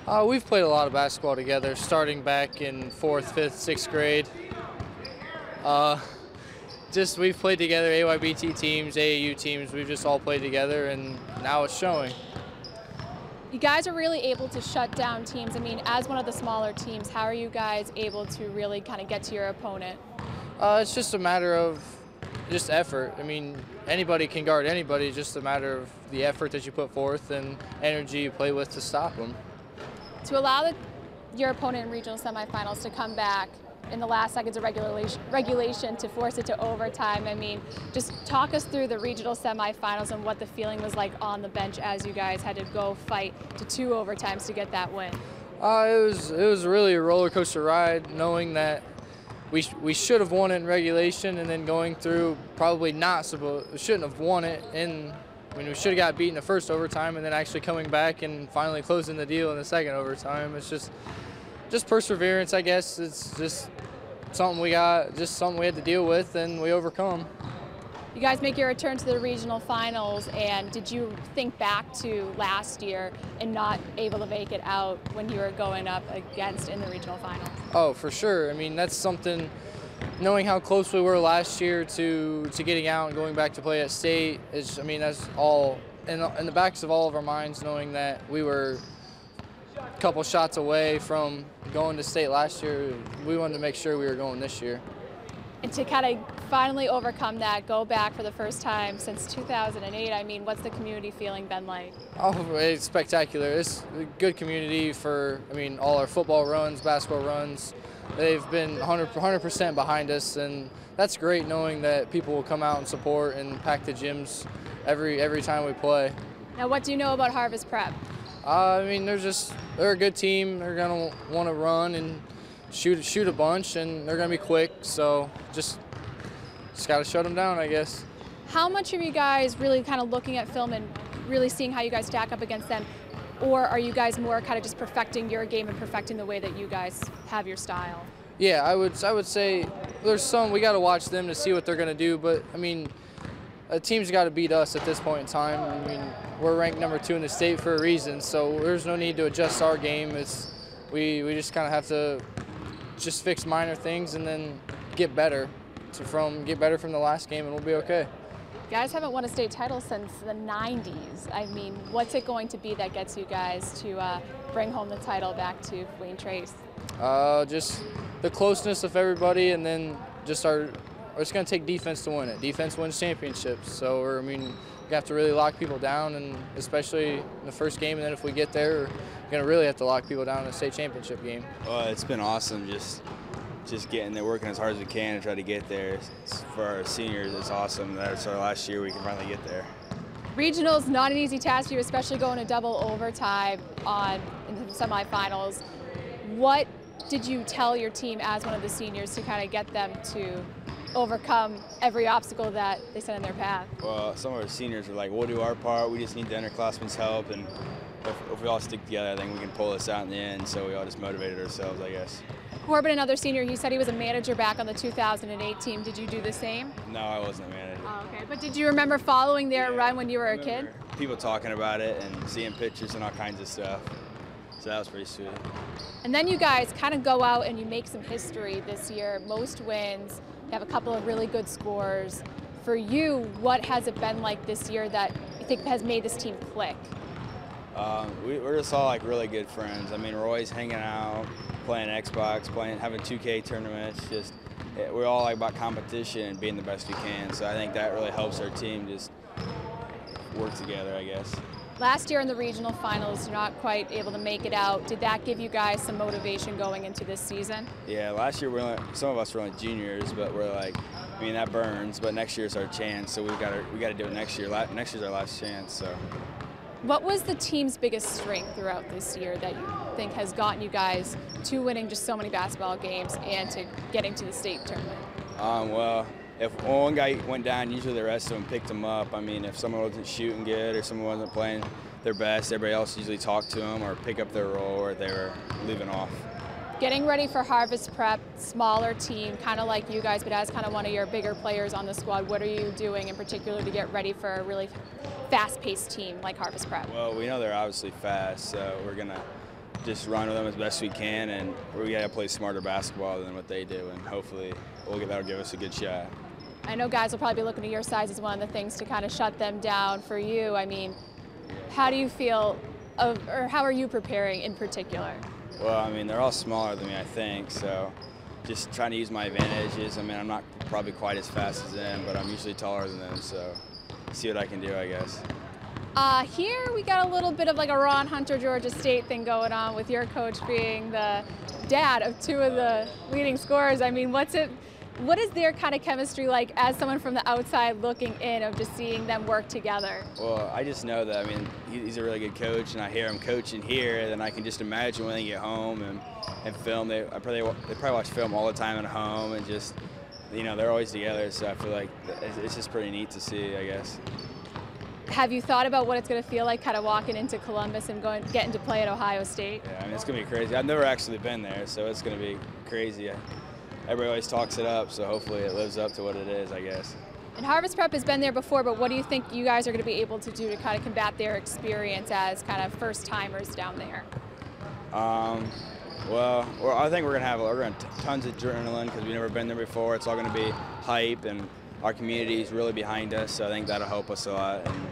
We've played a lot of basketball together, starting back in 4th, 5th, 6th grade. Uh, just we've played together, AYBT teams, AAU teams. We've just all played together, and now it's showing. You guys are really able to shut down teams. I mean, as one of the smaller teams, how are you guys able to really kind of get to your opponent? It's just a matter of just effort. I mean, anybody can guard anybody. It's just a matter of the effort that you put forth and energy you play with to stop them. To allow your opponent in regional semifinals to come back in the last seconds of regulation to force it to overtime, I mean, just talk us through the regional semifinals and what the feeling was like on the bench as you guys had to go fight to 2 overtimes to get that win. It was really a roller coaster ride, knowing that we should have won it in regulation, and then going through probably shouldn't have won it we should have got beat in the first overtime, and then actually coming back and finally closing the deal in the second overtime. It's just perseverance, I guess. It's just something we had to deal with, and we overcome. You guys make your return to the regional finals, and did you think back to last year and not able to make it out when you were going up against in the regional finals? Oh, for sure. I mean, that's something. Knowing how close we were last year to getting out and going back to play at state that's all in the backs of all of our minds, knowing that we were a couple shots away from going to state last year. We wanted to make sure we were going this year. And to kind of finally overcome that, go back for the first time since 2008, I mean, what's the community feeling been like? Oh, it's spectacular. It's a good community for, all our football runs, basketball runs. They've been 100% behind us, and that's great knowing that people will come out and support and pack the gyms every time we play. Now, what do you know about Harvest Prep? They're a good team. They're gonna want to run and shoot a bunch, and they're gonna be quick. So just got to shut them down, I guess. How much are you guys really kind of looking at film and really seeing how you guys stack up against them? Or are you guys more kind of just perfecting your game and perfecting the way that you guys have your style? Yeah, I would say there's we got to watch them to see what they're going to do. But, a team's got to beat us at this point in time. We're ranked number 2 in the state for a reason, so there's no need to adjust our game. We just kind of have to just fix minor things and then get better from the last game, and we'll be okay. You guys haven't won a state title since the 90s. What's it going to be that gets you guys to bring home the title back to Wayne Trace? Just the closeness of everybody, and then it's going to take defense to win it. Defense wins championships, so we have to really lock people down, and especially in the first game, and then if we get there, we're going to really have to lock people down in the state championship game. It's been awesome just getting there, working as hard as we can and try to get there. For our seniors, it's awesome that it's our last year we can finally get there. Regional's not an easy task for you, especially going to double overtime in the semifinals. What did you tell your team as one of the seniors to kind of get them to overcome every obstacle that they set in their path? Well, some of our seniors were like, we'll do our part, we just need the underclassmen's help, and if we all stick together, I think we can pull this out in the end, so we all just motivated ourselves, I guess. Corbin, another senior, he said he was a manager back on the 2008 team. Did you do the same? No, I wasn't a manager. Oh, okay. But did you remember following their run when you were a kid? People talking about it and seeing pictures and all kinds of stuff. So that was pretty sweet. And then you guys kind of go out and you make some history this year. Most wins. You have a couple of really good scores. For you, what has it been like this year that you think has made this team click? We're just all like really good friends. We're always hanging out, playing Xbox, having 2K tournaments. We're all like about competition and being the best we can. So I think that really helps our team just work together, I guess. Last year in the regional finals, you're not quite able to make it out. Did that give you guys some motivation going into this season? Yeah, last year some of us were only juniors, but we're like, that burns. But next year's our chance, so we got to do it next year. Next year's our last chance. So. What was the team's biggest strength throughout this year that you think has gotten you guys to winning just so many basketball games and to getting to the state tournament? Well, if one guy went down, usually the rest of them picked him up. If someone wasn't shooting good or someone wasn't playing their best, everybody else usually talked to them or pick up their role or they were leaving off. Getting ready for Harvest Prep, smaller team, kind of like you guys, but as kind of one of your bigger players on the squad, what are you doing in particular to get ready for a really fast-paced team like Harvest Prep? Well, we know they're obviously fast, so we're gonna just run with them as best we can, and we got to play smarter basketball than what they do, and hopefully that'll give us a good shot. I know guys will probably be looking at your size as one of the things to kind of shut them down. For you, I mean, how do you feel, or how are you preparing in particular? Well, I mean, they're all smaller than me, I think, so just trying to use my advantages. I mean, I'm not probably quite as fast as them, but I'm usually taller than them, so see what I can do, I guess. Here we got a little bit of like a Ron Hunter, Georgia State thing going on with your coach being the dad of two of the leading scorers. I mean, what is their kind of chemistry like as someone from the outside looking in of just seeing them work together? Well, I just know that, I mean, he's a really good coach, and I hear him coaching here, and then I can just imagine when they get home and film. They probably watch film all the time at home, and just, you know, they're always together, so I feel like it's just pretty neat to see, I guess. Have you thought about what it's going to feel like kind of walking into Columbus and getting to play at Ohio State? Yeah, I mean, it's going to be crazy. I've never actually been there, so it's going to be crazy. Everybody always talks it up, so hopefully it lives up to what it is, I guess. And Harvest Prep has been there before, but what do you think you guys are going to be able to do to kind of combat their experience as kind of first-timers down there? Well, I think we're going to have tons of adrenaline because we've never been there before. It's all going to be hype, and our community is really behind us, so I think that'll help us a lot. And